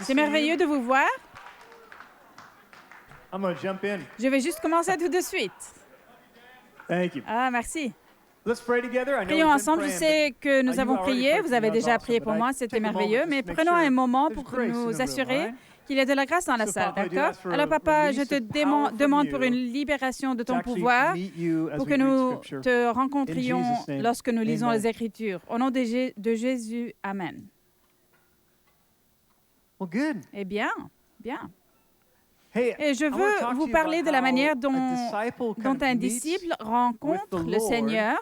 C'est merveilleux de vous voir. I'm going to jump in. Je vais juste commencer tout de suite. Thank you. Ah, merci. Let's pray together. I know Prions we've been ensemble. Je praying, sais que nous but avons you already prié. prayed Vous for me. avez That's déjà awesome, prié pour but moi. I C'était take a moment merveilleux. just Mais to make prenons sure un moment there's pour grace in the nous room, assurer right? qu'il y a de la grâce dans la So, salle, Papa, I do d'accord? ask for a Alors, Papa, je release te of power from demande pour you une libération de to ton actually pouvoir meet you as pour we que read nous Scripture. te In rencontrions Jesus' name, lorsque nous lisons amen. les Écritures. Au nom de Jésus, Amen. Well, good. Eh bien, bien. Hey, Et je I wanna veux talk to vous you parler about de la how manière a dont disciple kind of un meets disciple with rencontre the le Lord Seigneur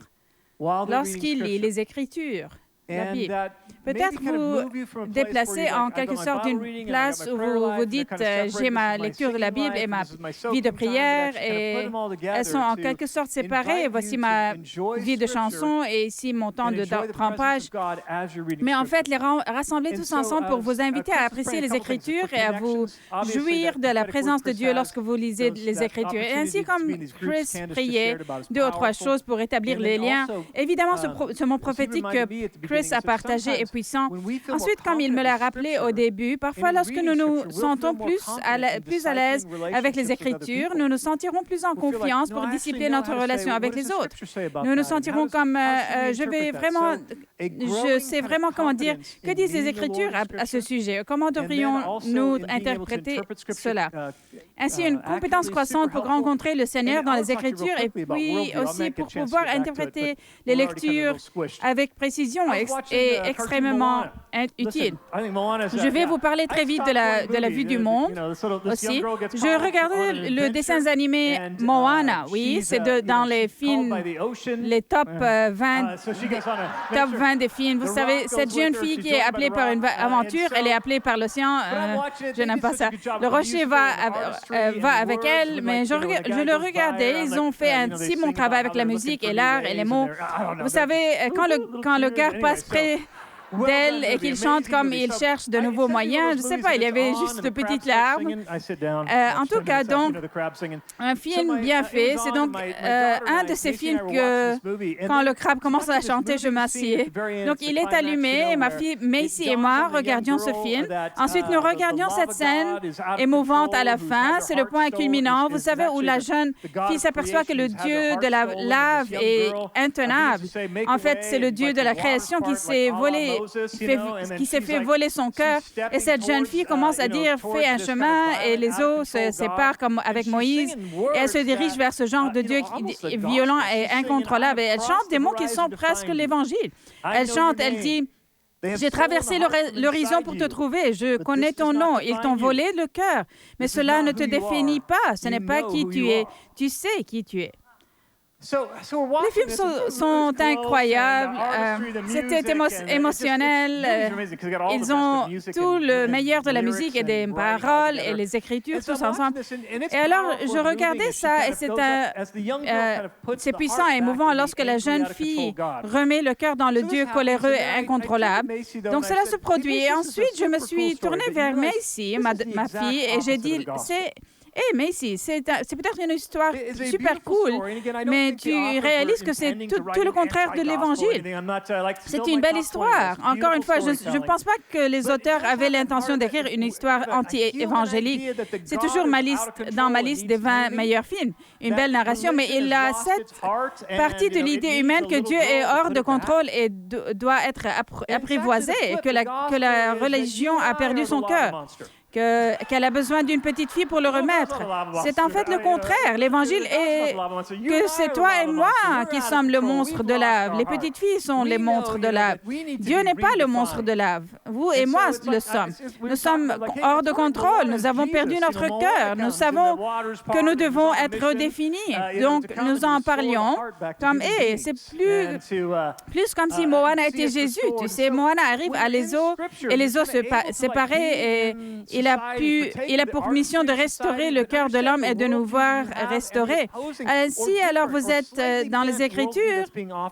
while they're reading lorsqu'il lit Scripture. les Écritures, la And Bible. that Peut-être maybe kind of vous move you from a place where déplacez you're en like, I've quelque got my sorte Bible d'une reading, and I place got my où prayer vous life, vous and they're dites kind of separated. j'ai ma This is my lecture de la singing Bible life, et and ma this is my vie de soaking time, but prière actually kind of put et them all together elles sont en to quelque sorte séparées. invite Voici you ma to enjoy vie de Scripture chanson et ici mon temps and de enjoy the presence trempage. of God as you're reading Mais en fait, Scripture. les rassembler And tous so, ensemble pour vous inviter à Chris was apprécier praying a les couple things. Écritures For et à vous connections, obviously, jouir that de la prophetic présence word de Chris Dieu has, lorsque vous lisez those, les that Écritures. Et ainsi, opportunity to comme be in these groups, Chris Candace just priait shared about is 2 ou 3 powerful. choses pour établir And les then liens, also, évidemment, ce mon as he prophétique reminded me at the que Chris beginning, a he said, partagé est sometimes puissant. when we feel more Ensuite, comme il me confident l'a with rappelé au Scripture, début, parfois and in lorsque nous reading nous Scripture, we'll sentons feel more confident in plus à l'aise discipling avec les relationships with other Écritures, people. nous nous sentirons plus en We'll feel like, confiance no, pour I actually discipliner know notre how to say, relation what avec does les the autres. Scripture say about Nous nous that? And how sentirons does- comme, how should we je vais interpret that? vraiment, So, a je growing sais kind of vraiment comment dire, confidence que in disent les meeting the Lord Écritures in à ce Scripture, sujet? Comment and then devrions-nous also in being able to interpréter interpret Scripture, cela? Ainsi, une compétence accurately, croissante super pour helpful. rencontrer le Seigneur And dans I les wanna talk to you real Écritures et quickly about puis worldview. I aussi might get pour a chance to pouvoir get back to it, interpréter but les we're already kind of a lectures little squished. avec précision I was et watching cartoon extrêmement Moana. utile. Listen, I think Moana is Je vais vous parler très vite de la vue du monde aussi. Je regardais le dessin animé Moana, oui, c'est dans les films, les top 20, top 20 des films. Vous savez, cette jeune fille qui est appelée par une aventure, elle est appelée par l'océan. Je n'aime pas ça. Le rocher va avec elle, mais je le regardais. Ils ont fait un si bon travail avec la musique et l'art et les mots. Vous savez, quand le gars passe près d'elle et qu'il chante comme il cherche de nouveaux moyens. Je ne sais pas, il y avait juste de petites larmes. En tout cas, donc, un film bien fait. C'est donc un de ces films que, quand le crabe commence à chanter, je m'assieds. Donc, il est allumé et ma fille Macy et moi regardions ce film. Ensuite, nous regardions cette scène émouvante à la fin. C'est le point culminant, vous savez, où la jeune fille s'aperçoit que le Dieu de la lave est intenable. En fait, c'est le Dieu de la création qui s'est fait voler son cœur. Et cette jeune fille commence à dire, fais un chemin, et les eaux se séparent comme avec Moïse. Et elle se dirige vers ce genre de Dieu violent et incontrôlable. Et elle chante des mots qui sont presque l'Évangile. Elle chante, elle dit, j'ai traversé l'horizon pour te trouver. Je connais ton nom. Ils t'ont volé le cœur. Mais cela ne te définit pas. Ce n'est pas qui tu es. Tu sais qui tu es. Les films sont incroyables, c'était émotionnel, ils ont tout le meilleur de la musique et des paroles et les écritures tous ensemble. Et alors, je regardais ça et c'est puissant et émouvant lorsque la jeune fille remet le cœur dans le Dieu coléreux et incontrôlable. Donc, cela se produit. Et ensuite, je me suis tournée vers Macy, ma fille, et j'ai dit, hey, Macy, c'est peut-être une histoire super cool, mais tu réalises que c'est tout le contraire de l'Évangile. C'est une belle histoire. Encore une fois, je ne pense pas que les auteurs avaient l'intention d'écrire une histoire anti-évangélique. C'est toujours dans ma liste des 20 meilleurs films. Une belle narration, mais il a cette partie de l'idée humaine que Dieu est hors de contrôle et doit être apprivoisé, et que la religion a perdu son cœur. Qu'elle a besoin d'une petite fille pour le remettre. C'est en fait le contraire. L'Évangile est que c'est toi et moi qui sommes le monstre de lave. Les petites filles sont les monstres de lave. Dieu n'est pas le monstre de lave. Vous et moi le sommes. Nous sommes hors de contrôle. Nous avons perdu notre cœur. Nous savons que nous devons être redéfinis. Donc, nous en parlions comme, c'est plus comme si Moana était Jésus. Tu sais, Moana arrive à les eaux et les eaux se séparaient et il a pour mission de restaurer le cœur de l'homme et de nous voir restaurer. Si alors vous êtes dans les Écritures,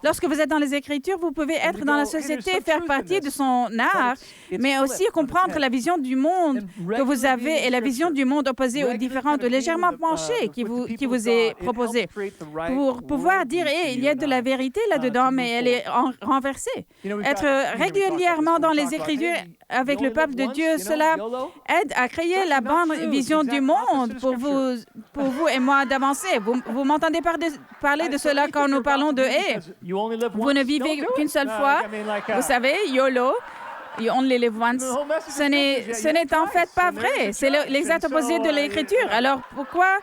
lorsque vous êtes dans les Écritures, vous pouvez être dans la société, faire partie de son art, mais aussi comprendre la vision du monde que vous avez et la vision du monde opposée aux différentes, légèrement penchées qui vous est proposée. Pour pouvoir dire, il y a de la vérité là-dedans, mais elle est renversée. Être régulièrement dans les Écritures avec le peuple de Dieu, cela aide à créer la bonne vision du monde pour vous et moi d'avancer. Vous m'entendez parler de cela quand nous parlons de haie. Vous ne vivez qu'une seule fois. Vous savez, YOLO. You only live once. Ce n'est en fait pas vrai. C'est l'exact opposé de l'Écriture. Alors pourquoi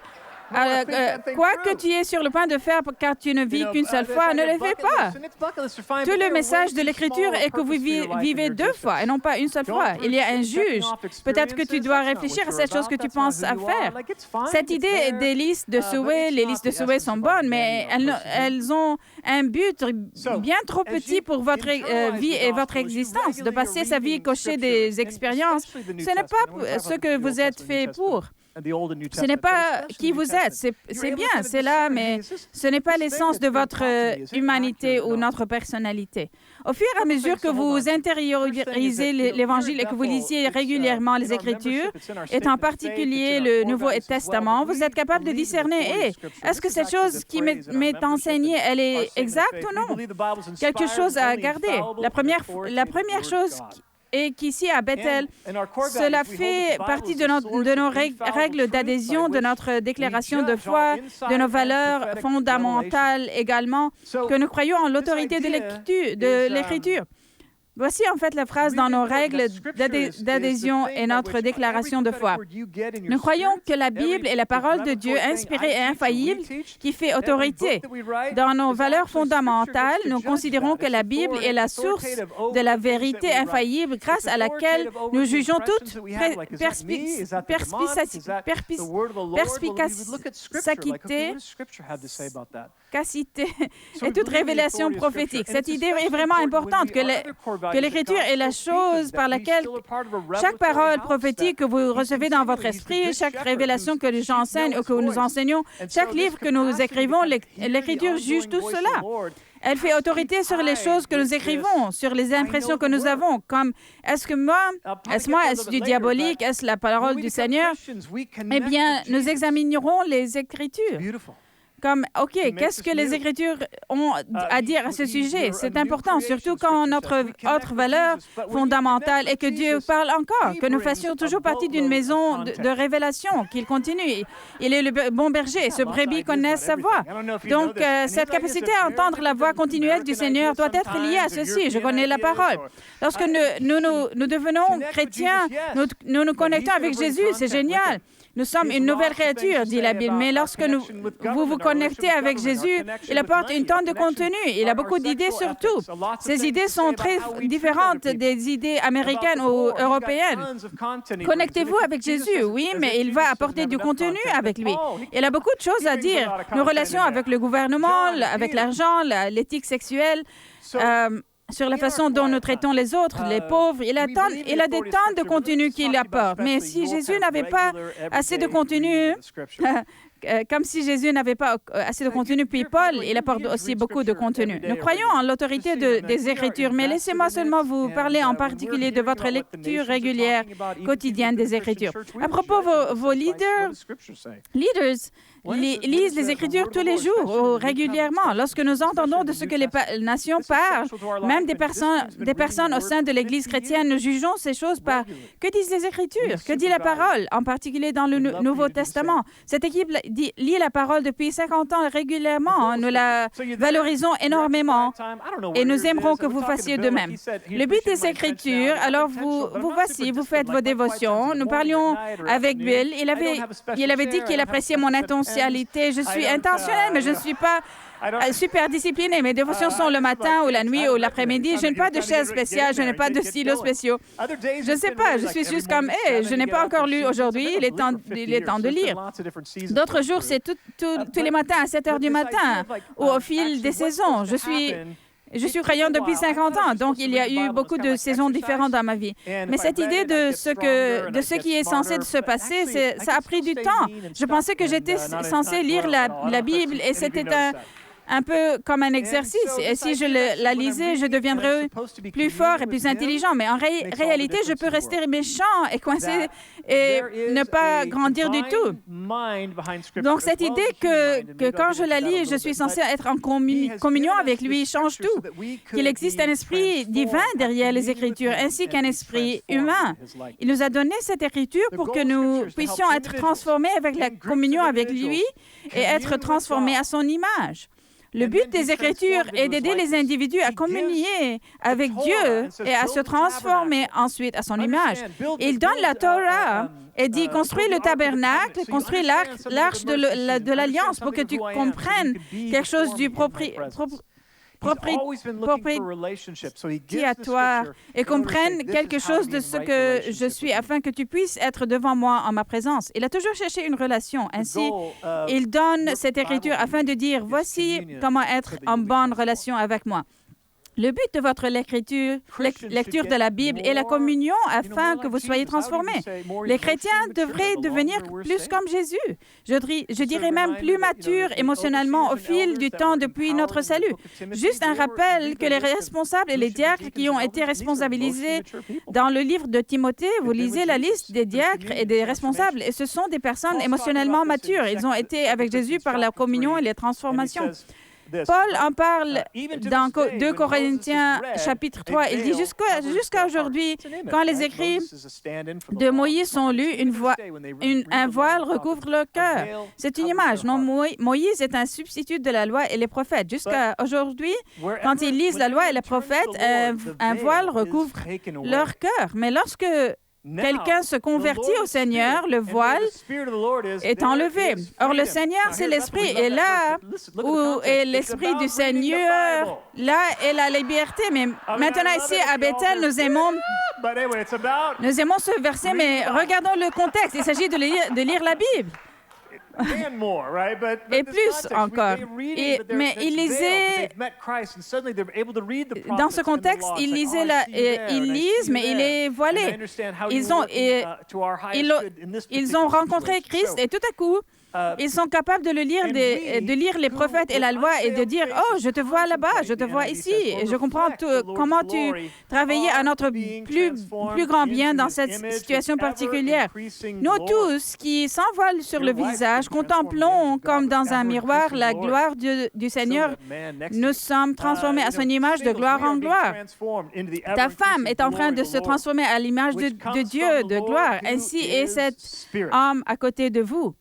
quoi que tu es sur le point de faire car tu ne vis qu'une seule fois, ne le fais pas. Tout le message de l'Écriture est que vous vivez 2 fois et non pas une seule fois. Il y a un juge. Peut-être que tu dois réfléchir à cette chose que tu penses à faire. Cette idée des listes de souhaits, les listes de souhaits sont bonnes, mais elles ont un but bien trop petit pour votre vie et votre existence. De passer sa vie cocher des expériences, ce n'est pas ce que vous êtes fait pour. Ce n'est pas qui vous êtes, c'est bien, c'est là, mais ce n'est pas l'essence de votre humanité ou notre personnalité. Au fur et à mesure que vous intériorisez l'Évangile et que vous lisiez régulièrement les Écritures, et en particulier le Nouveau Testament, vous êtes capable de discerner, est-ce que cette chose qui m'est enseignée, elle est exacte ou non? Quelque chose à garder. La première chose et qu'ici, à Bethel, cela fait partie de nos règles d'adhésion, de notre déclaration de foi, de nos valeurs fondamentales également, que nous croyons en l'autorité de l'Écriture. Voici en fait la phrase dans nos règles d'adhésion et notre déclaration de foi. Nous croyons que la Bible est la parole de Dieu inspirée et infaillible qui fait autorité. Dans nos valeurs fondamentales, nous considérons que la Bible est la source de la vérité infaillible grâce à laquelle nous jugeons toute perspicacité et toute révélation prophétique. Cette idée est vraiment importante que l'Écriture est la chose par laquelle chaque parole prophétique que vous recevez dans votre esprit, chaque révélation que j'enseigne ou que nous enseignons, chaque livre que nous écrivons, l'Écriture juge tout cela. Elle fait autorité sur les choses que nous écrivons, sur les impressions que nous avons, comme est-ce du diabolique, est-ce la parole du Seigneur? Eh bien, nous examinerons les Écritures. Comme, OK, qu'est-ce que les Écritures ont à dire à ce sujet? C'est important, surtout quand notre autre valeur fondamentale est que Dieu parle encore, que nous fassions toujours partie d'une maison de révélation, qu'il continue. Il est le bon berger et ce brebis connaît sa voix. Donc, cette capacité à entendre la voix continuelle du Seigneur doit être liée à ceci. Je connais la parole. Lorsque nous devenons chrétiens, nous nous connectons avec Jésus, c'est génial. Nous sommes une nouvelle créature, dit la Bible, mais lorsque vous vous connectez avec Jésus, il apporte une tonne de contenu. Il a beaucoup d'idées sur tout. Ces idées sont très différentes des idées américaines ou européennes. Connectez-vous avec Jésus, oui, mais il va apporter du contenu avec lui. Il a beaucoup de choses à dire. Nos relations avec le gouvernement, avec l'argent, l'éthique sexuelle, sur la façon dont nous traitons les autres, les pauvres. Il a des tonnes de contenu qu'il apporte. Mais si Jésus n'avait pas assez de contenu, comme si Jésus n'avait pas assez de contenu, puis Paul, il apporte aussi beaucoup de contenu. Nous croyons en l'autorité des Écritures, mais laissez-moi seulement vous parler en particulier de votre lecture régulière quotidienne des Écritures. À propos, vos leaders lisent les Écritures tous les jours ou régulièrement. Lorsque nous entendons de ce que les nations parlent, même des personnes au sein de l'Église chrétienne, nous jugeons ces choses par « Que disent les Écritures? Que dit la parole? » En particulier dans le Nouveau Testament. Cette équipe lit la parole depuis 50 ans régulièrement. Nous la valorisons énormément et nous aimerons que vous fassiez de même. Le but des Écritures, alors vous voici, vous faites vos dévotions. Nous parlions avec Bill. Il avait dit qu'il appréciait mon intentionnalité. Je suis intentionnelle, mais je ne suis pas super disciplinée. Mes dévotions sont le matin ou la nuit ou l'après-midi. Je n'ai pas de chaise spéciale, je n'ai pas de stylos spéciaux. Je ne sais pas, je suis juste comme, je n'ai pas encore lu aujourd'hui, il est temps de lire. D'autres jours, c'est tous les matins à 7 heures du matin ou au fil des saisons. Je suis croyante depuis 50 ans, donc il y a eu beaucoup de saisons différentes dans ma vie. Mais cette idée de ce qui est censé se passer, ça a pris du temps. Je pensais que j'étais censée lire la Bible et c'était un peu comme un exercice. Et si je la lisais, je deviendrais plus fort et plus intelligent. Mais en réalité, je peux rester méchant et coincé et ne pas grandir du tout. Donc, cette idée que quand je la lis, je suis censé être en communion avec lui change tout. Qu'il existe un esprit divin derrière les Écritures, ainsi qu'un esprit humain. Il nous a donné cette Écriture pour que nous puissions être transformés avec la communion avec lui et être transformés à son image. Le but des Écritures est d'aider les individus à communier avec Dieu et à se transformer ensuite à son image. Il donne la Torah et dit, construis le tabernacle, construis l'arche de l'Alliance pour que tu comprennes quelque chose du propitiatoire et comprenne quelque chose de ce que je suis afin que tu puisses être devant moi en ma présence. Il a toujours cherché une relation. Ainsi, il donne cette écriture afin de dire, voici comment être en bonne relation avec moi. Le but de votre lecture de la Bible est la communion afin que vous soyez transformés. Les chrétiens devraient devenir plus comme Jésus. Je dirais même plus matures émotionnellement au fil du temps depuis notre salut. Juste un rappel que les responsables et les diacres qui ont été responsabilisés dans le livre de Timothée, vous lisez la liste des diacres et des responsables et ce sont des personnes émotionnellement matures. Ils ont été avec Jésus par la communion et les transformations. Paul en parle dans 2 Corinthiens chapitre 3. Il dit jusqu'à aujourd'hui, quand les écrits de Moïse sont lus, un voile recouvre le cœur. C'est une image. Non, Moïse est un substitut de la loi et les prophètes. Jusqu'à aujourd'hui, quand ils lisent la loi et les prophètes, un voile recouvre leur cœur. Mais lorsque quelqu'un se convertit au Seigneur, le voile est enlevé. Or, le Seigneur, c'est l'Esprit. Et là où est l'Esprit du Seigneur, là est la liberté. Mais maintenant, ici, à Bethel, nous aimons ce verset, mais regardons le contexte. Il s'agit de lire la Bible. Et plus encore. Mais il lisait, dans ce contexte, ils lisent, mais il est voilé. Ils ont rencontré Christ et tout à coup, ils sont capables de lire les prophètes et la loi et de dire, « Oh, je te vois là-bas, je te vois ici. Et je comprends comment tu travaillais à notre plus grand bien dans cette situation particulière. » Nous tous qui sans voile sur le visage, contemplons comme dans un miroir la gloire du Seigneur. Nous sommes transformés à son image de gloire en gloire. Ta femme est en train de se transformer à l'image de Dieu, de gloire. Ainsi est cet homme à côté de vous.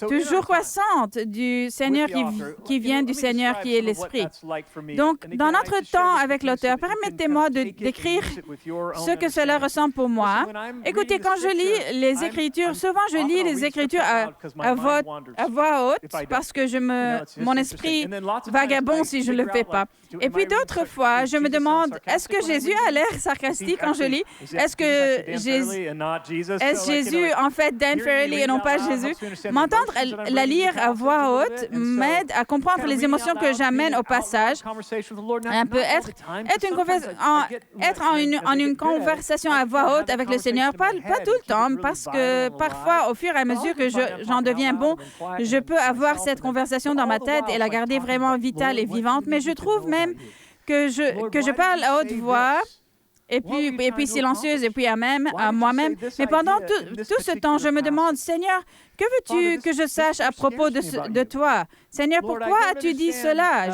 Toujours croissante du Seigneur qui vient du Seigneur qui est l'Esprit. Donc, dans notre temps avec l'auteur, permettez-moi de décrire ce que cela ressemble pour moi. Écoutez, quand je lis les Écritures, souvent je lis les Écritures à voix haute parce que mon esprit vagabonde si je ne le fais pas. Et puis d'autres fois, je me demande, est-ce que Jésus a l'air sarcastique quand je lis? Est-ce Jésus, en fait, Dan Farrelly et non pas Jésus? M'entendre la lire à voix haute m'aide à comprendre les émotions que j'amène au passage. On peut être en une conversation à voix haute avec le Seigneur, pas tout le temps, parce que parfois, au fur et à mesure que j'en deviens bon, je peux avoir cette conversation dans ma tête et la garder vraiment vitale et vivante, mais je trouve même que je parle à haute voix, et puis silencieuse, et puis à moi-même. Mais pendant tout ce temps, je me demande, Seigneur, que veux-tu que je sache à propos de toi? Seigneur, pourquoi as-tu dit cela?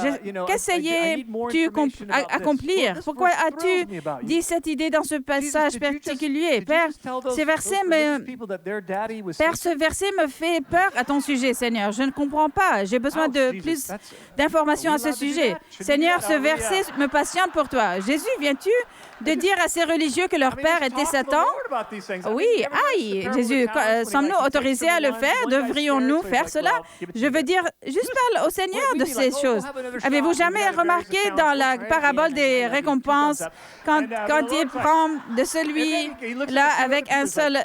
Qu'essayais-tu accomplir? Pourquoi as-tu dit cette idée dans ce passage particulier? Père, ce verset me fait peur à ton sujet, Seigneur. Je ne comprends pas. J'ai besoin de plus d'informations à ce sujet. Seigneur, ce verset me passionne pour toi. Jésus, viens-tu de dire à ces religieux que leur père était Satan? Oui, aïe, Jésus, sommes-nous autorisés à le faire? Devrions-nous faire cela? Je veux dire, juste parle au Seigneur de ces choses. Avez-vous jamais remarqué dans la parabole des récompenses, quand il prend de celui-là avec un seul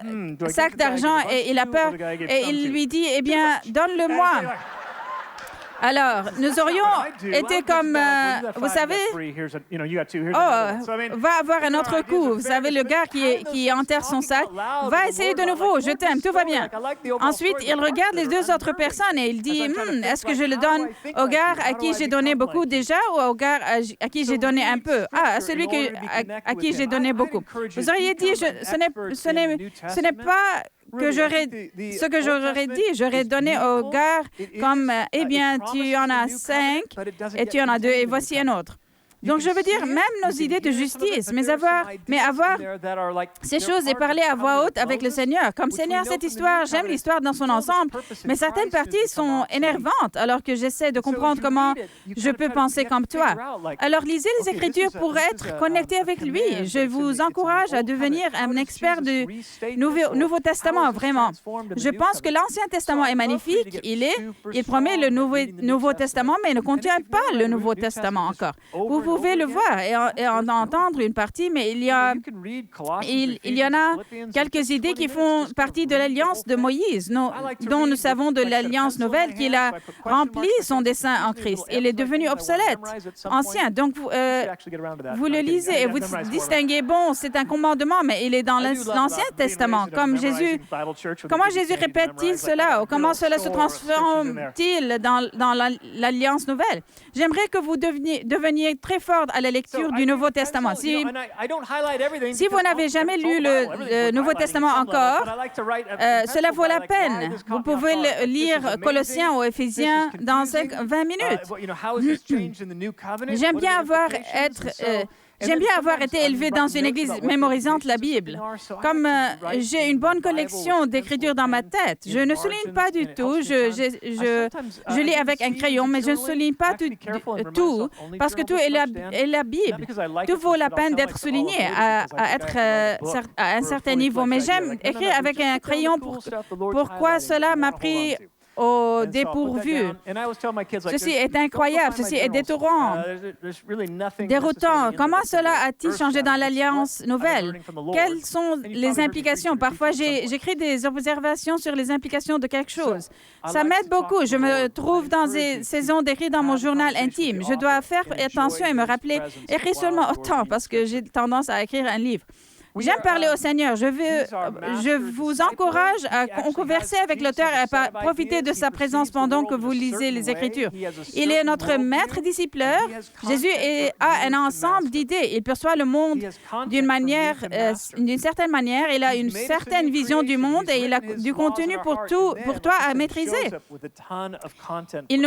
sac d'argent et il a peur, et il lui dit, eh bien, donne-le-moi. Alors, nous aurions été comme, vous savez, va avoir un autre coup. Vous savez, le gars qui enterre son sac, va essayer de nouveau, je t'aime, tout va bien. Ensuite, il regarde les deux autres personnes et il dit, est-ce que je le donne au gars à qui j'ai donné beaucoup déjà ou au gars à qui j'ai donné un peu? Ah, à celui à qui j'ai donné beaucoup. Vous auriez dit, ce n'est pas ce que j'aurais dit, j'aurais donné au gars comme, eh bien, tu en as 5 et tu en as 2 et voici un autre. Donc, je veux dire, même nos idées de justice, mais avoir ces choses et parler à voix haute avec le Seigneur. Comme Seigneur, cette histoire, j'aime l'histoire dans son ensemble, mais certaines parties sont énervantes alors que j'essaie de comprendre comment je peux penser comme toi. Alors, lisez les Écritures pour être connecté avec lui. Je vous encourage à devenir un expert du Nouveau Testament, vraiment. Je pense que l'Ancien Testament est magnifique. Il promet le Nouveau Testament, mais ne contient pas le Nouveau Testament encore. Vous pouvez le voir et en entendre une partie, mais il y en a quelques idées qui font partie de l'alliance de Moïse, dont nous savons de l'alliance nouvelle qu'il a rempli son dessein en Christ. Il est devenu obsolète, ancien. Donc, vous le lisez et vous distinguez, bon, c'est un commandement, mais il est dans l'Ancien Testament. Comment Jésus répète-t-il cela? Ou comment cela se transforme-t-il dans l'alliance nouvelle? J'aimerais que vous deveniez très fort à la lecture du Nouveau Testament. Si vous n'avez jamais lu le Nouveau Testament encore, cela vaut la peine. Vous pouvez lire Colossiens ou Éphésiens dans 20 minutes. J'aime bien avoir été élevé dans une église mémorisante la Bible. Comme j'ai une bonne collection d'écritures dans ma tête, je ne souligne pas du tout. Je lis avec un crayon, mais je ne souligne pas tout parce que tout est la Bible. Tout vaut la peine d'être souligné à un certain niveau. Mais j'aime écrire avec un crayon. Pourquoi cela m'a pris au dépourvu. Ceci est incroyable, ceci est déroutant. Comment cela a-t-il changé dans l'Alliance nouvelle? Quelles sont les implications? Parfois, j'écris des observations sur les implications de quelque chose. Ça m'aide beaucoup. Je me trouve dans des saisons d'écrire dans mon journal intime. Je dois faire attention et me rappeler, écrire seulement autant parce que j'ai tendance à écrire un livre. J'aime parler au Seigneur. Je vous encourage à converser avec l'auteur et à profiter de sa présence pendant que vous lisez les Écritures. Il est notre maître discipleur. Jésus a un ensemble d'idées. Il perçoit le monde d'une certaine manière. Il a une certaine vision du monde et il a du contenu pour toi à maîtriser. Il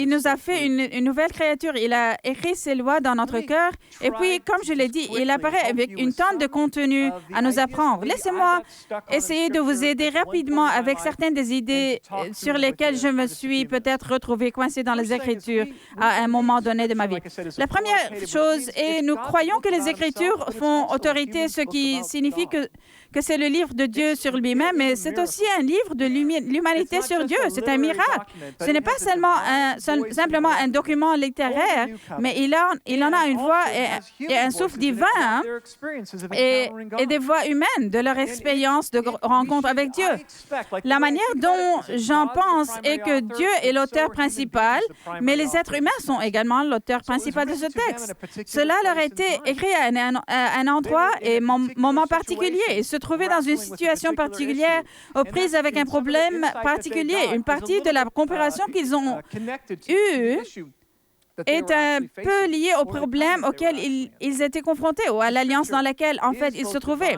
nous a fait une nouvelle créature. Il a écrit ses lois dans notre cœur. Et puis, comme je l'ai dit, il apparaît avec une tonne de contenu à nous apprendre. Laissez-moi essayer de vous aider rapidement avec certaines des idées sur lesquelles je me suis peut-être retrouvée coincée dans les Écritures à un moment donné de ma vie. La première chose est, nous croyons que les Écritures font autorité, ce qui signifie que c'est le livre de Dieu sur lui-même, mais c'est aussi un livre de l'humanité sur Dieu. C'est un miracle. Ce n'est pas simplement un document littéraire, mais il en a une voix et un souffle divin et des voix humaines de leur expérience de rencontre avec Dieu. La manière dont j'en pense est que Dieu est l'auteur principal, mais les êtres humains sont également l'auteur principal de ce texte. Cela leur a été écrit à un endroit et moment particulier. Ils se trouvaient dans une situation particulière, aux prises avec un problème particulier. Une partie de la compréhension qu'ils ont eue est un peu lié au problème auquel ils étaient confrontés ou à l'alliance dans laquelle, en fait, ils se trouvaient.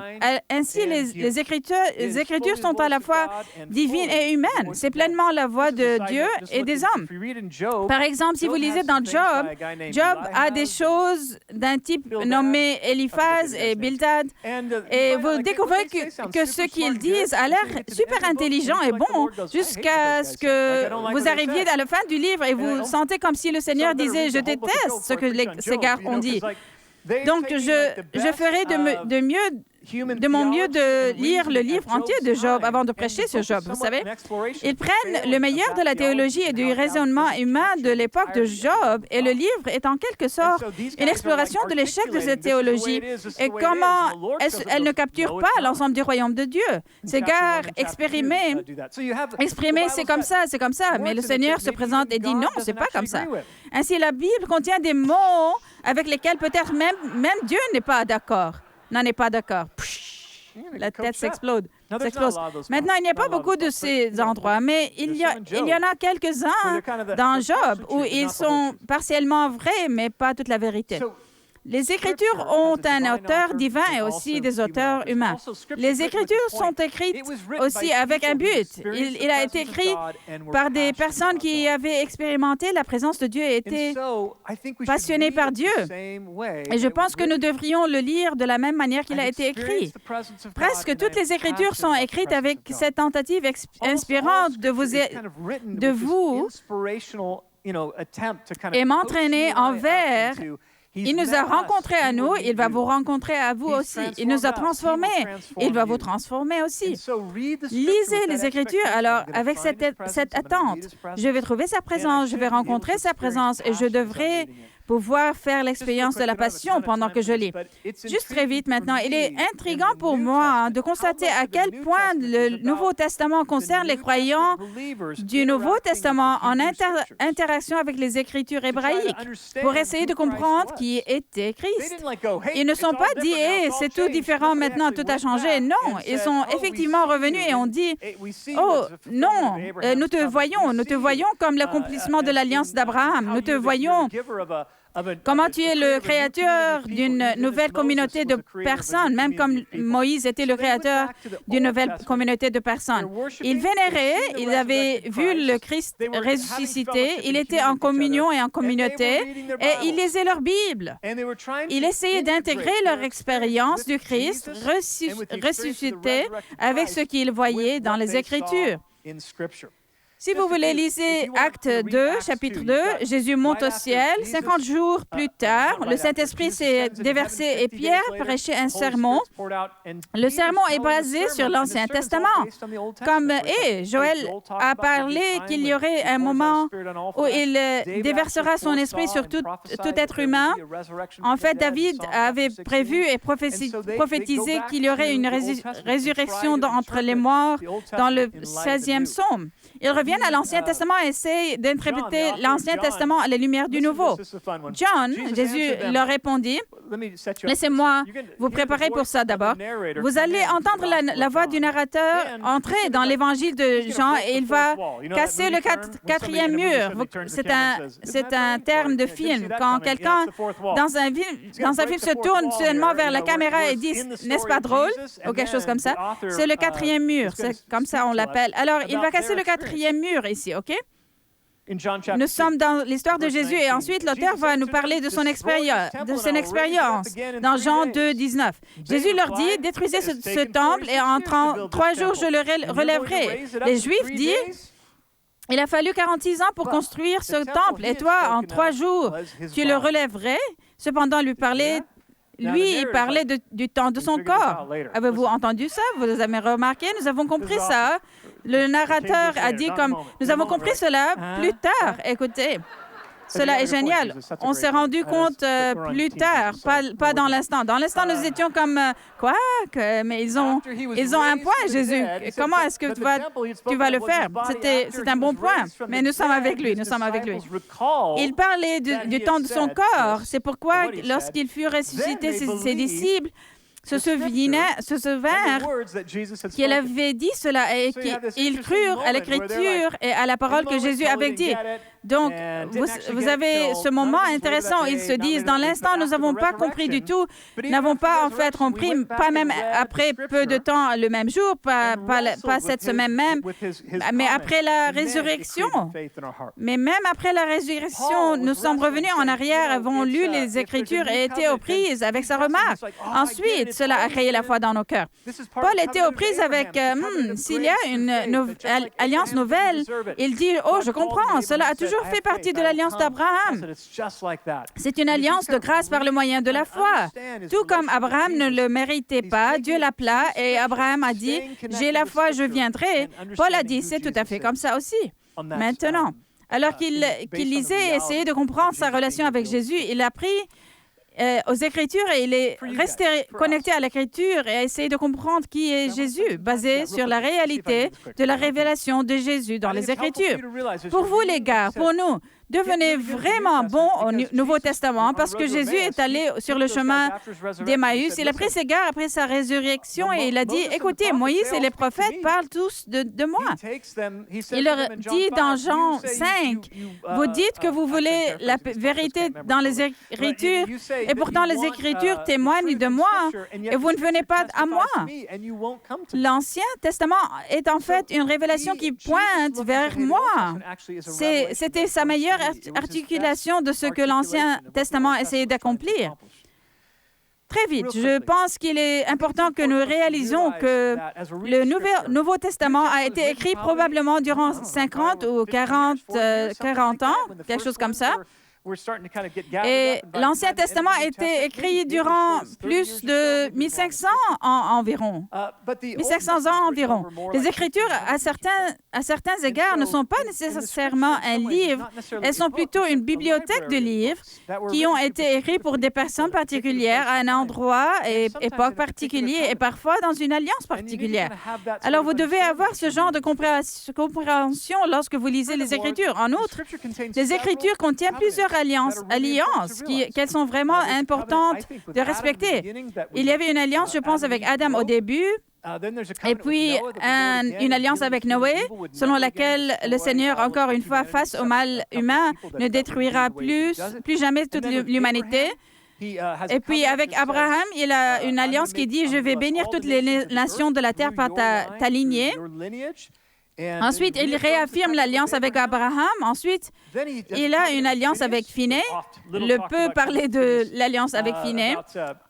Ainsi, les Écritures sont à la fois divines et humaines. C'est pleinement la voix de Dieu et des hommes. Par exemple, si vous lisez dans Job a des choses d'un type nommé Eliphaz et Bildad, et vous découvrez que ce qu'ils disent a l'air super intelligent et bon jusqu'à ce que vous arriviez à la fin du livre et vous sentez comme si le Seigneur disait « Je déteste ce que ces gars ont dit. » Donc, je ferai de mieux de mon mieux de lire le livre entier de Job avant de prêcher sur Job. Vous savez, ils prennent le meilleur de la théologie et du raisonnement humain de l'époque de Job, et le livre est en quelque sorte une exploration de l'échec de cette théologie et comment elle ne capture pas l'ensemble du royaume de Dieu. Ces gars exprimés, c'est comme ça, mais le Seigneur se présente et dit non, c'est pas comme ça. Ainsi, la Bible contient des mots avec lesquels peut-être même Dieu n'est pas d'accord. N'en est pas d'accord. La tête s'explose. Maintenant, il n'y a pas beaucoup de ces endroits, mais il y en a quelques-uns dans Job où ils sont partiellement vrais, mais pas toute la vérité. Les Écritures ont un auteur divin et aussi des auteurs humains. Les Écritures sont écrites aussi avec un but. Il a été écrit par des personnes qui avaient expérimenté la présence de Dieu et étaient passionnées par Dieu. Et je pense que nous devrions le lire de la même manière qu'il a été écrit. Presque toutes les Écritures sont écrites avec cette tentative inspirante de vous et m'entraîner envers. Il nous a rencontrés à nous, il va vous rencontrer à vous aussi. Il nous a transformés, il va vous transformer aussi. Lisez les Écritures, alors, avec cette attente. Je vais trouver sa présence, je vais rencontrer sa présence et je devrais pouvoir faire l'expérience de la passion pendant que je lis. Juste très vite maintenant, il est intriguant pour moi de constater à quel point le Nouveau Testament concerne les croyants du Nouveau Testament en interaction avec les Écritures hébraïques pour essayer de comprendre qui était Christ. Ils ne sont pas dit « Hey, c'est tout différent maintenant, tout a changé ». Non, ils sont effectivement revenus et ont dit « Oh, non, nous te voyons comme l'accomplissement de l'alliance d'Abraham. Nous te voyons comment tu es le créateur d'une nouvelle communauté de personnes, même comme Moïse était le créateur d'une nouvelle communauté de personnes. Ils vénéraient, ils avaient vu le Christ ressuscité, ils étaient en communion et en communauté, et ils lisaient leur Bible. Ils essayaient d'intégrer leur expérience du Christ ressuscité avec ce qu'ils voyaient dans les Écritures. Si vous voulez, lisez Actes 2, chapitre 2, Jésus monte au ciel. 50 jours plus tard, le Saint-Esprit s'est déversé et Pierre prêchait un sermon. Le sermon est basé sur l'Ancien Testament. Comme Joël a parlé qu'il y aurait un moment où il déversera son esprit sur tout être humain. En fait, David avait prévu et prophétisé qu'il y aurait une résurrection entre les morts dans le 16e psaume. Ils reviennent à l'Ancien Testament et essayent d'interpréter l'Ancien Testament à la lumière du Nouveau. John, Jésus leur répondit, « Laissez-moi vous préparer pour ça d'abord. Vous allez entendre la voix du narrateur entrer dans l'Évangile de Jean et il va casser le quatrième mur. » C'est un terme de film. Quand quelqu'un dans un film se tourne soudainement vers la caméra et dit « N'est-ce pas drôle? » ou quelque chose comme ça. C'est le quatrième mur. C'est comme ça on l'appelle. Alors, il va casser le quatrième mur ici, OK? Nous sommes dans l'histoire de Jésus et ensuite l'auteur va nous parler de son expérience dans Jean 2, 19. Jésus leur dit, détruisez ce temple et en 3 jours je le relèverai. Les Juifs disent, il a fallu 46 ans pour construire ce temple et toi, en 3 jours, tu le relèverais. Cependant, lui, il parlait du temps de son corps. Avez-vous entendu ça? Vous avez remarqué? Nous avons compris ça. Le narrateur a dit comme, nous avons compris cela plus tard. Écoutez, cela est génial. On s'est rendu compte plus tard, pas dans l'instant. Dans l'instant, nous étions comme, quoi? Mais ils ont un point, Jésus. Comment est-ce que tu vas le faire? C'est un bon point. Mais nous sommes avec lui, Il parlait du temps de son corps. C'est pourquoi, lorsqu'il fut ressuscité, ses disciples se souvinrent qu'il avait dit cela et qu'ils crurent à l'Écriture et à la parole que Jésus avait dit. Donc, vous avez ce moment intéressant. Ils se disent, dans l'instant, nous n'avons pas compris du tout, n'avons pas en fait compris, pas même après peu de temps, le même jour, pas cette semaine même, mais après la résurrection. Mais même après la résurrection, nous sommes revenus en arrière, avons lu les Écritures et été aux prises avec sa remarque. Ensuite, cela a créé la foi dans nos cœurs. Paul était aux prises avec, s'il y a une alliance nouvelle, il dit, oh, je comprends, cela a toujours fait partie de l'alliance d'Abraham. C'est une alliance de grâce par le moyen de la foi. Tout comme Abraham ne le méritait pas, Dieu l'appela et Abraham a dit, j'ai la foi, je viendrai. Paul a dit, c'est tout à fait comme ça aussi. Maintenant, alors qu'il lisait et essayait de comprendre sa relation avec Jésus, il a pris aux Écritures et il est resté connecté à l'Écriture et a essayé de comprendre qui est Jésus, basé sur la réalité de la révélation de Jésus dans les Écritures. Pour vous, les gars, pour nous, devenez vraiment bons au Nouveau Testament parce que Jésus est allé sur le chemin d'Emmaüs. Il a pris ses gardes après sa résurrection et il a dit, écoutez, Moïse et les prophètes parlent tous de moi. Il leur dit dans Jean 5, vous dites que vous voulez la vérité dans les Écritures et pourtant les Écritures témoignent de moi et vous ne venez pas à moi. L'Ancien Testament est en fait une révélation qui pointe vers moi. C'était sa meilleure articulation de ce que l'Ancien Testament essayait d'accomplir. Très vite, je pense qu'il est important que nous réalisions que le Nouveau Testament a été écrit probablement durant 50 ou 40 ans, quelque chose comme ça. Et l'Ancien Testament a été écrit durant plus de 1500 ans environ. 1500 ans environ. Les Écritures, à certains égards, ne sont pas nécessairement un livre. Elles sont plutôt une bibliothèque de livres qui ont été écrits pour des personnes particulières, à un endroit et époque particulier, et parfois dans une alliance particulière. Alors, vous devez avoir ce genre de compréhension lorsque vous lisez les Écritures. En outre, les Écritures contiennent plusieurs alliances qu'elles sont vraiment importantes de respecter. Il y avait une alliance, je pense, avec Adam au début, et puis une alliance avec Noé, selon laquelle le Seigneur, encore une fois, face au mal humain, ne détruira plus jamais toute l'humanité. Et puis avec Abraham, il a une alliance qui dit, je vais bénir toutes les nations de la terre par ta lignée. Ensuite, il réaffirme l'alliance avec Abraham. Ensuite, il a une alliance avec Phiné. Le peut parler de l'alliance avec Phiné.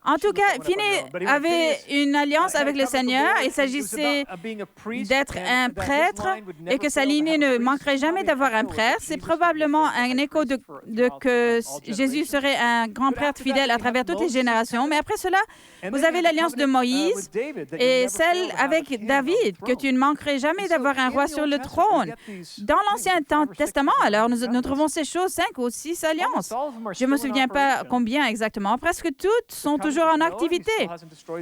En tout cas, Phiné avait une alliance avec le Seigneur. Il s'agissait d'être un prêtre et que sa lignée ne manquerait jamais d'avoir un prêtre. C'est probablement un écho de que Jésus serait un grand prêtre fidèle à travers toutes les générations. Mais après cela, vous avez l'alliance de Moïse et celle avec David, que tu ne manquerais jamais d'avoir un roi sur le trône. Dans l'Ancien Testament, alors, nous trouvons ces choses, 5 ou 6 alliances. Je ne me souviens pas combien exactement. Presque toutes sont toujours en activité.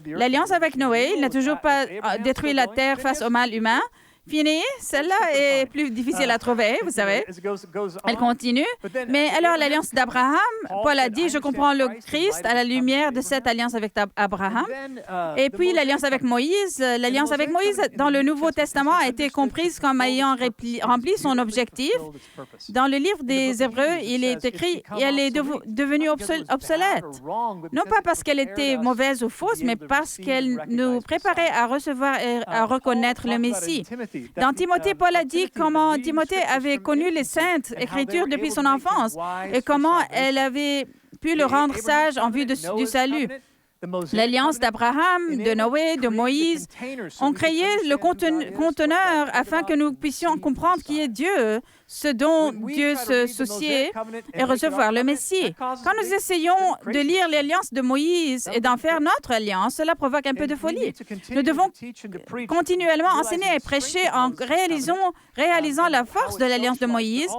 L'alliance avec Noé, il n'a toujours pas détruit la terre face au mal humain. Fini, celle-là est plus difficile à trouver, vous savez. Elle continue. Mais alors, l'alliance d'Abraham, Paul a dit, je comprends le Christ à la lumière de cette alliance avec Abraham. Et puis, l'alliance avec Moïse dans le Nouveau Testament a été comprise comme ayant rempli son objectif. Dans le livre des Hébreux, il est écrit, et elle est devenue obsolète. Non pas parce qu'elle était mauvaise ou fausse, mais parce qu'elle nous préparait à recevoir et à reconnaître le Messie. Dans Timothée, Paul a dit comment Timothée avait connu les Saintes Écritures depuis son enfance et comment elle avait pu le rendre sage en vue du salut. L'alliance d'Abraham, de Noé, de Moïse ont créé le conteneur afin que nous puissions comprendre qui est Dieu, ce dont Dieu se souciait et recevoir le Messie. Quand nous essayons de lire l'alliance de Moïse et d'en faire notre alliance, cela provoque un peu de folie. Nous devons continuellement enseigner et prêcher en réalisant la force de l'alliance de Moïse,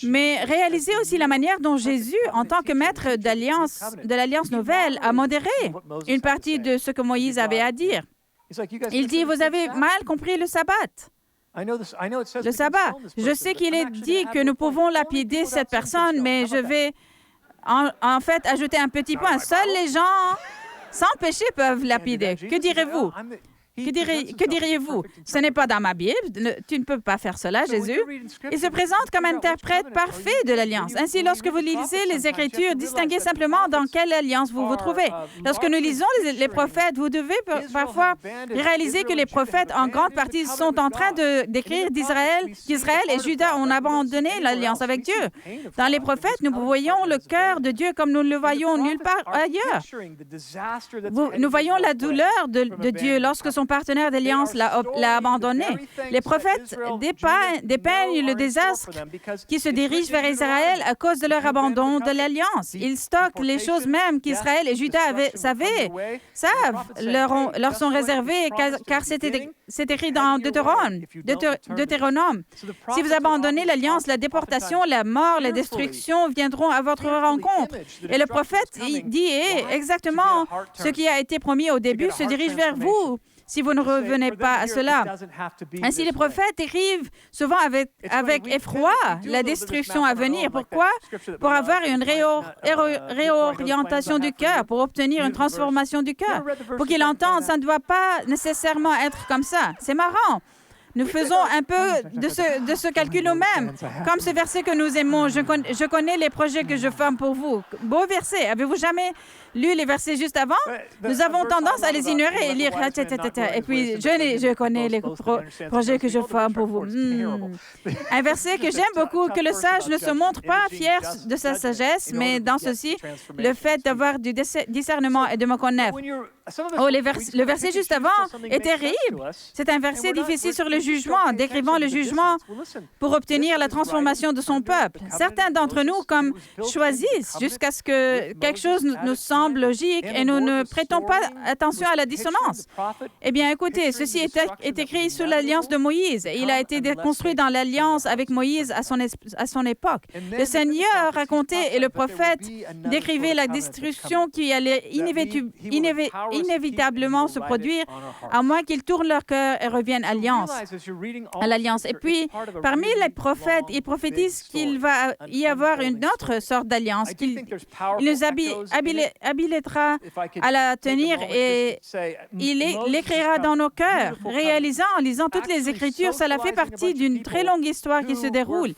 mais réaliser aussi la manière dont Jésus, en tant que maître de l'alliance nouvelle, a modéré une partie de ce que Moïse avait à dire. Il dit, vous avez mal compris le sabbat. Le sabbat. Je sais qu'il est dit que nous pouvons lapider cette personne, mais je vais en fait ajouter un petit point. Seuls les gens sans péché peuvent lapider. Que direz-vous? Que diriez-vous? Ce n'est pas dans ma Bible. Tu ne peux pas faire cela, Jésus. Il se présente comme interprète parfait de l'Alliance. Ainsi, lorsque vous lisez les Écritures, distinguez simplement dans quelle alliance vous vous trouvez. Lorsque nous lisons les prophètes, vous devez parfois réaliser que les prophètes, en grande partie, sont en train de décrire qu'Israël et Juda ont abandonné l'alliance avec Dieu. Dans les prophètes, nous voyons le cœur de Dieu comme nous ne le voyons nulle part ailleurs. Nous voyons la douleur de Dieu lorsque son partenaire d'alliance l'a abandonné. Les prophètes dépeignent le désastre qui se dirige vers Israël à cause de leur abandon de l'alliance. Ils stockent les choses même qu'Israël et Juda leur sont réservées, car c'est écrit dans Deutéronome. Si vous abandonnez l'alliance, la déportation, la mort, la destruction viendront à votre rencontre. Et le prophète dit exactement ce qui a été promis au début se dirige vers vous si vous ne revenez pas à cela. Ainsi, les prophètes écrivent souvent avec effroi la destruction à venir. Pourquoi? Pour avoir une réorientation du cœur, pour obtenir une transformation du cœur. Pour qu'ils entendent, ça ne doit pas nécessairement être comme ça. C'est marrant. Nous faisons un peu de ce calcul nous-mêmes. Comme ce verset que nous aimons, je connais les projets que je forme pour vous. Beau verset. Avez-vous jamais lu les versets juste avant? Nous avons tendance à les ignorer et lire. Et puis, je connais les projets que je forme pour vous. Un verset que j'aime beaucoup, que le sage ne se montre pas fier de sa sagesse, mais dans ceci, le fait d'avoir du discernement et de me connaître. Oh, le verset juste avant est terrible. C'est un verset difficile sur le jugement, décrivant le jugement pour obtenir la transformation de son peuple. Certains d'entre nous, comme choisissent jusqu'à ce que quelque chose nous semble logique et nous ne prêtons pas attention à la dissonance. Eh bien, écoutez, ceci est écrit sous l'alliance de Moïse. Il a été construit dans l'alliance avec Moïse à son époque. Le Seigneur racontait et le prophète décrivait la destruction qui allait inévitablement se produire, à moins qu'ils tournent leur cœur et reviennent à l'alliance. Et puis, parmi les prophètes, ils prophétisent qu'il va y avoir une autre sorte d'alliance, qu'il nous habilitera à la tenir et il l'écrira dans nos cœurs. Réalisant, en lisant toutes les Écritures, cela fait partie d'une très longue histoire qui se déroule.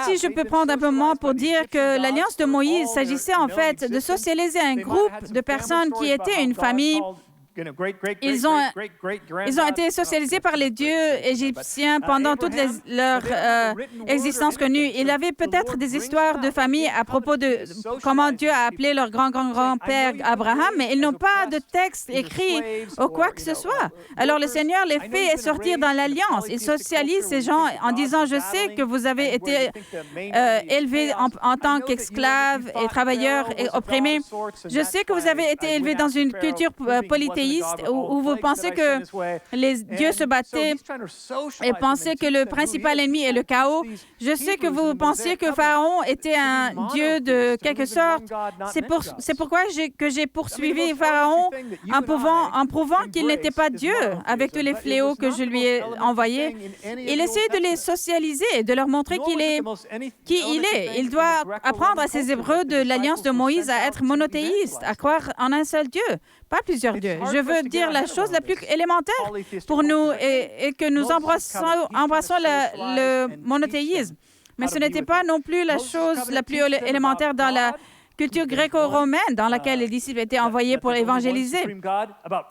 Si je peux prendre un peu moins pour dire que l'alliance de Moïse s'agissait en fait de socialiser un groupe de personnes qui étaient une famille. Ils ont été socialisés par les dieux égyptiens pendant toute leur existence connue. Il y avait peut-être des histoires de famille à propos de comment Dieu a appelé leur grand-grand-grand-père Abraham, mais ils n'ont pas de texte écrit ou quoi que ce soit. Alors le Seigneur les fait sortir dans l'alliance. Il socialise ces gens en disant, je sais que vous avez été élevés en tant qu'esclaves et travailleurs et opprimés. Je sais que vous avez été élevés dans une culture polythéiste où vous pensez que les dieux se battaient et pensez que le principal ennemi est le chaos. Je sais que vous pensiez que Pharaon était un dieu de quelque sorte. C'est pourquoi j'ai poursuivi Pharaon en prouvant qu'il n'était pas Dieu avec tous les fléaux que je lui ai envoyés. Il essaie de les socialiser, de leur montrer qui il est. Il doit apprendre à ces Hébreux de l'alliance de Moïse à être monothéistes, à croire en un seul Dieu, pas plusieurs dieux. Je veux dire la chose la plus élémentaire pour nous et que nous embrassons le monothéisme. Mais ce n'était pas non plus la chose la plus élémentaire dans la culture gréco-romaine dans laquelle les disciples étaient envoyés pour évangéliser.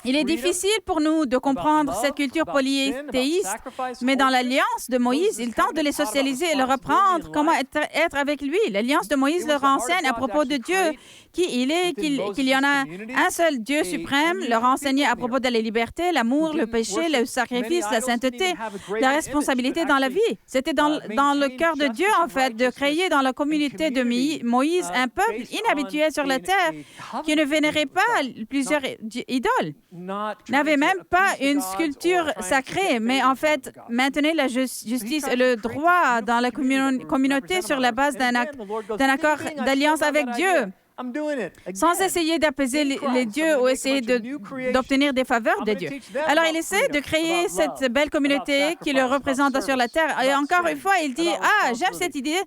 Il est difficile pour nous de comprendre cette culture polythéiste, mais dans l'alliance de Moïse, il tente de les socialiser et leur apprendre comment être avec lui. L'alliance de Moïse leur enseigne à propos de Dieu, qui il est, qu'il y en a un seul Dieu suprême, leur enseignait à propos de la liberté, l'amour, le péché, le sacrifice, la sainteté, la responsabilité dans la vie. C'était dans le cœur de Dieu, en fait, de créer dans la communauté de Moïse un peuple inhabituel sur la terre qui ne vénérait pas plusieurs idoles, n'avait même pas une sculpture sacrée, mais en fait maintenait la justice et le droit dans la communauté sur la base d'un accord d'alliance avec Dieu. sans essayer d'apaiser les dieux ou essayer d'obtenir des faveurs de Dieu. Alors, il essaie de créer cette belle communauté qui le représente sur la terre. Et encore une fois, il dit, « Ah, j'aime cette idée,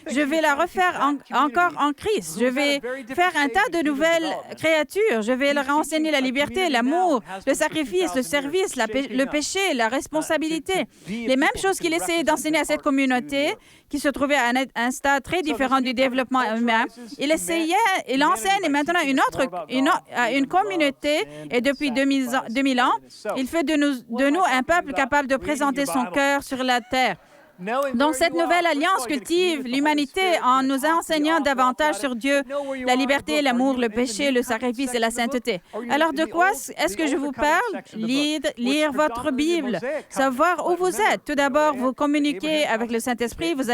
je vais la refaire encore en Christ. Je vais faire un tas de nouvelles créatures. Je vais leur enseigner la liberté, l'amour, le sacrifice, le service, le péché, la responsabilité. » Les mêmes choses qu'il essayait d'enseigner à cette communauté qui se trouvait à un stade très différent du développement humain. Il enseigne maintenant une communauté, et depuis 2000 ans, il fait de nous un peuple capable de présenter son cœur sur la terre. Donc, cette nouvelle alliance cultive l'humanité en nous enseignant davantage sur Dieu, la liberté, l'amour, le péché, le sacrifice et la sainteté. Alors, de quoi est-ce que je vous parle? Lire votre Bible, savoir où vous êtes. Tout d'abord, vous communiquez avec le Saint-Esprit, vous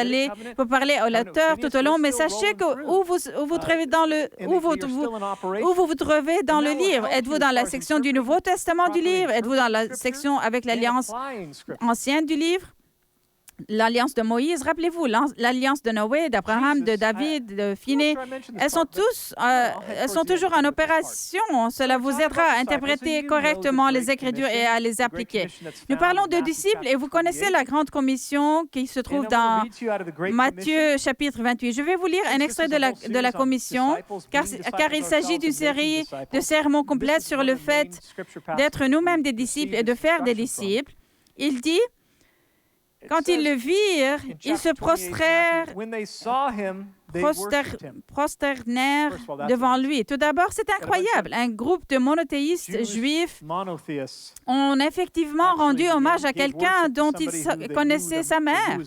parlez au lecteur tout au long, mais sachez que où vous vous trouvez dans le livre. Êtes-vous dans la section du Nouveau Testament du livre? Êtes-vous dans la section avec l'Alliance ancienne du livre? L'alliance de Moïse, rappelez-vous, l'alliance de Noé, d'Abraham, de David, de Phiné, elles sont toujours en opération. Cela vous aidera à interpréter correctement les Écritures et à les appliquer. Nous parlons de disciples et vous connaissez la grande commission qui se trouve dans Matthieu chapitre 28. Je vais vous lire un extrait de la commission, car il s'agit d'une série de sermons complètes sur le fait d'être nous-mêmes des disciples et de faire des disciples. Il dit, quand ils le virent, ils se prosternèrent devant lui. Tout d'abord, c'est incroyable. Un groupe de monothéistes juifs ont effectivement rendu hommage à quelqu'un dont ils connaissaient sa mère.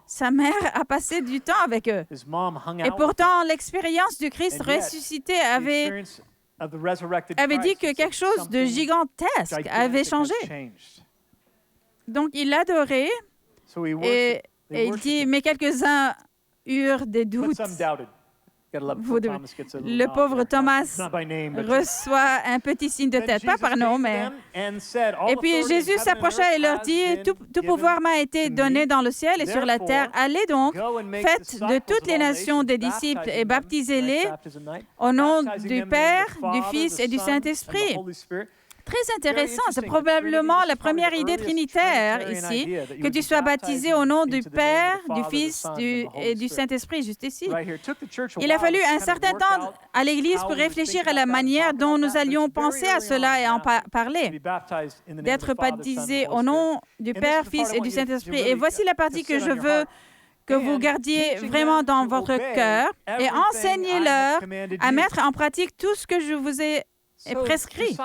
Sa mère a passé du temps avec eux. Et pourtant, l'expérience du Christ ressuscité avait dit que quelque chose de gigantesque avait changé. Donc, il l'adorait. Et il dit, mais quelques-uns eurent des doutes. Le pauvre Thomas reçoit un petit signe de tête, pas par nom, mais... Et puis Jésus s'approcha et leur dit, tout pouvoir m'a été donné dans le ciel et sur la terre. Allez donc, faites de toutes les nations des disciples et baptisez-les au nom du Père, du Fils et du Saint-Esprit. Très intéressant. C'est probablement la première idée trinitaire ici, que tu sois baptisé au nom du Père, du Fils et du Saint-Esprit, juste ici. Il a fallu un certain temps à l'Église pour réfléchir à la manière dont nous allions penser à cela et en parler. D'être baptisé au nom du Père, Fils et du Saint-Esprit. Et voici la partie que je veux que vous gardiez vraiment dans votre cœur et enseignez-leur à mettre en pratique tout ce que je vous ai est prescrit.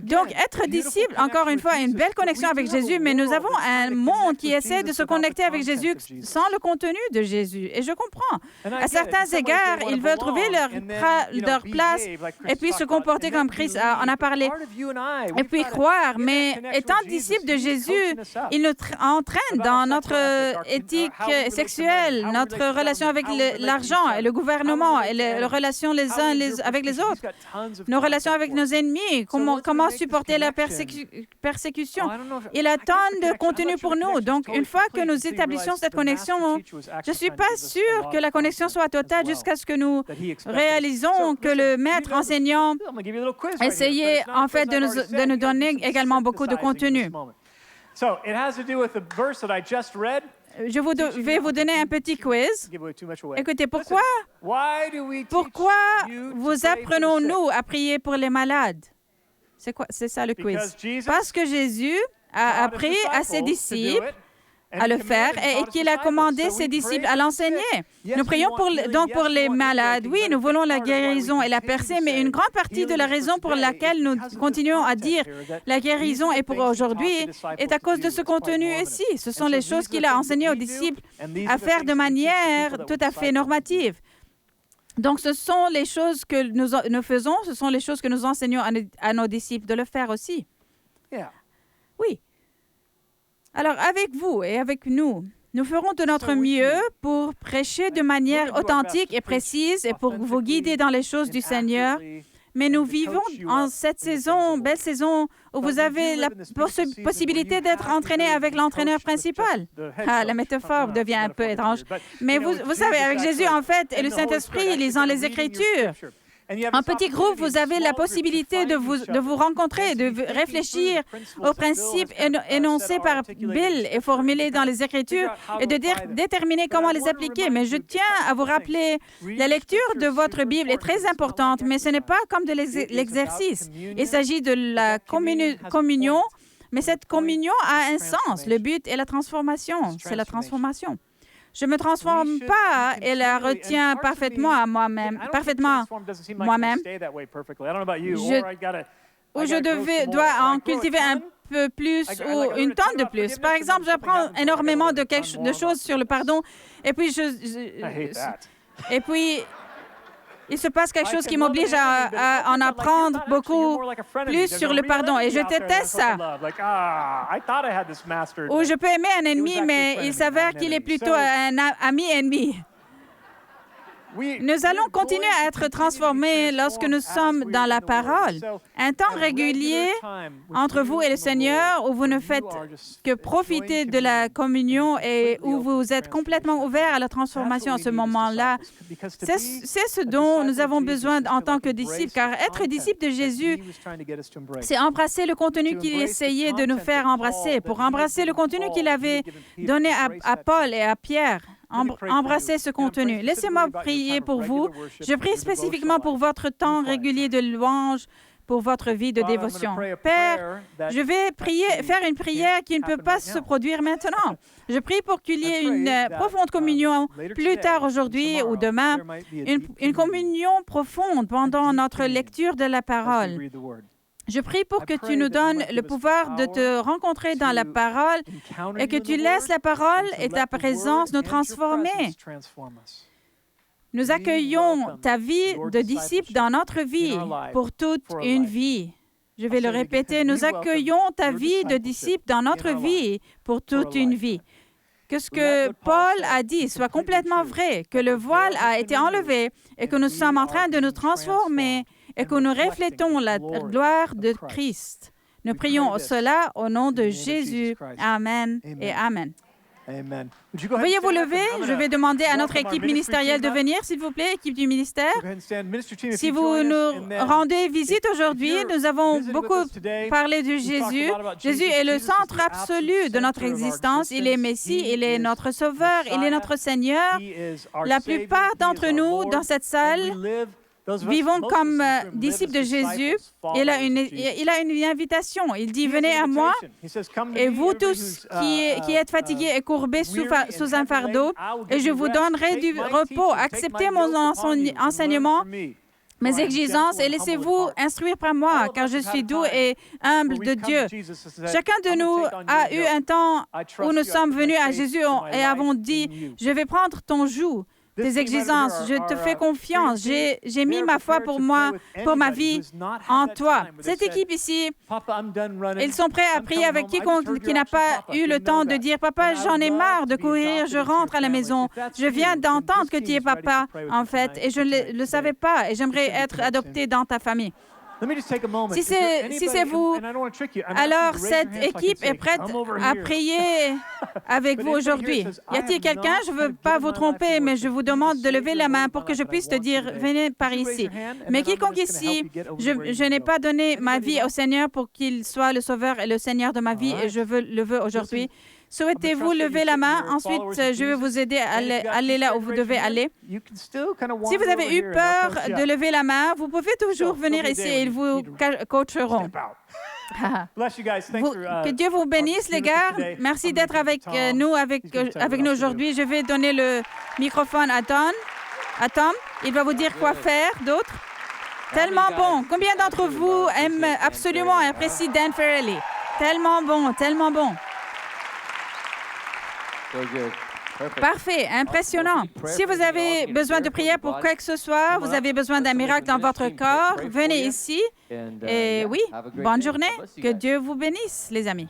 Donc, être disciple, encore une fois, une belle connexion avec Jésus, mais nous avons un monde qui essaie de se connecter avec Jésus sans le contenu de Jésus. Et je comprends. À certains égards, ils veulent trouver leur place et puis se comporter comme Christ en a parlé. Et puis croire. Mais étant disciple de Jésus, il nous entraîne dans notre éthique sexuelle, notre relation avec l'argent et le gouvernement et les relations les uns avec les autres, nos relations avec nos ennemis, comment supporter la persécution. Il a tant de contenu pour nous. Donc, une fois que nous établissions cette connexion, je ne suis pas sûre que la connexion soit totale jusqu'à ce que nous réalisons que le maître enseignant essayait en fait de nous donner également beaucoup de contenu. Je vais vous donner un petit quiz. Écoutez, pourquoi vous apprenons-nous à prier pour les malades? C'est ça le quiz. Parce que Jésus a appris à ses disciples à le faire et qu'il a commandé ses disciples à l'enseigner. Nous prions donc pour les malades. Oui, nous voulons la guérison et la percée, mais une grande partie de la raison pour laquelle nous continuons à dire la guérison est pour aujourd'hui est à cause de ce contenu ici. Ce sont les choses qu'il a enseignées aux disciples à faire de manière tout à fait normative. Donc, ce sont les choses que nous faisons, ce sont les choses que nous enseignons à nos disciples de le faire aussi. Oui. Alors, avec vous et avec nous, nous ferons de notre mieux pour prêcher de manière authentique et précise et pour vous guider dans les choses du Seigneur. Mais nous vivons en cette saison, belle saison, où vous avez la possibilité d'être entraîné avec l'entraîneur principal. La métaphore devient un peu étrange. Mais vous savez, avec Jésus, en fait, et le Saint-Esprit, lisant les Écritures, En petit groupe, vous avez la possibilité de vous rencontrer, de réfléchir aux principes énoncés par Bill et formulés dans les Écritures et de déterminer comment les appliquer. Mais je tiens à vous rappeler, la lecture de votre Bible est très importante, mais ce n'est pas comme de l'exercice. Il s'agit de la communion, mais cette communion a un sens. Le but est la transformation. C'est la transformation. Je ne me transforme pas et la retiens parfaitement à moi-même. Ou je dois en cultiver un peu plus ou une tonne de plus. Par exemple, j'apprends énormément de choses sur le pardon et puis il se passe quelque chose qui m'oblige à en apprendre beaucoup plus sur le pardon. Et je déteste ça. Ou je peux aimer un ennemi, mais il s'avère qu'il est plutôt un ami ennemi. Nous allons continuer à être transformés lorsque nous sommes dans la parole. Un temps régulier entre vous et le Seigneur où vous ne faites que profiter de la communion et où vous êtes complètement ouvert à la transformation à ce moment-là. C'est ce dont nous avons besoin en tant que disciples, car être disciple de Jésus, c'est embrasser le contenu qu'il essayait de nous faire embrasser. Pour embrasser le contenu qu'il avait donné à Paul et à Pierre, embrassez ce contenu. Laissez-moi prier pour vous. Je prie spécifiquement pour votre temps régulier de louange, pour votre vie de dévotion. Père, je vais faire une prière qui ne peut pas se produire maintenant. Je prie pour qu'il y ait une profonde communion plus tard aujourd'hui ou demain, une communion profonde pendant notre lecture de la parole. Je prie pour que tu nous donnes le pouvoir de te rencontrer dans la parole et que tu laisses la parole et ta présence nous transformer. Nous accueillons ta vie de disciple dans notre vie pour toute une vie. Je vais le répéter, nous accueillons ta vie de disciple dans notre vie pour toute une vie. Que ce que Paul a dit soit complètement vrai, que le voile a été enlevé et que nous sommes en train de nous transformer et que nous reflétons la gloire de Christ. Nous prions cela au nom de Jésus. Amen et Amen. Veuillez vous lever. Je vais demander à notre équipe ministérielle de venir, s'il vous plaît, équipe du ministère. Si vous nous rendez visite aujourd'hui, nous avons beaucoup parlé de Jésus. Jésus est le centre absolu de notre existence. Il est Messie, il est notre Sauveur, il est notre Seigneur. La plupart d'entre nous dans cette salle vivons comme disciples de Jésus. Il a une invitation. Il dit, venez à moi, et vous tous qui êtes fatigués et courbés sous un fardeau, et je vous donnerai du repos. Acceptez mon enseignement, mes exigences, et laissez-vous instruire par moi, car je suis doux et humble de Dieu. Chacun de nous a eu un temps où nous sommes venus à Jésus et avons dit, je vais prendre ton joug, tes exigences, je te fais confiance, j'ai mis ma foi pour ma vie en toi. Cette équipe ici, ils sont prêts à prier avec quiconque qui n'a pas eu le temps de dire, papa, j'en ai marre de courir, je rentre à la maison. Je viens d'entendre que tu es papa, en fait, et je ne le savais pas, et j'aimerais être adopté dans ta famille. Si c'est vous, alors cette équipe est prête à prier avec vous aujourd'hui. Y a-t-il quelqu'un? Je ne veux pas vous tromper, mais je vous demande de lever la main pour que je puisse te dire, venez par ici. Mais quiconque ici, je n'ai pas donné ma vie au Seigneur pour qu'il soit le Sauveur et le Seigneur de ma vie, et je le veux aujourd'hui. Souhaitez-vous lever la main? Ensuite, je vais vous aider à aller là où vous devez aller. Si vous avez eu peur de lever la main, vous pouvez toujours venir ici et ils vous coacheront. Que Dieu vous bénisse, les gars. Merci d'être avec nous aujourd'hui. Je vais donner le microphone à Tom. Il va vous dire quoi faire d'autre. Tellement bon. Combien d'entre vous aiment absolument et apprécient Dan Farrelly? Tellement bon, tellement bon. Parfait, impressionnant. Si vous avez besoin de prière pour quoi que ce soit, vous avez besoin d'un miracle dans votre corps, venez ici. Et oui, bonne journée. Que Dieu vous bénisse, les amis.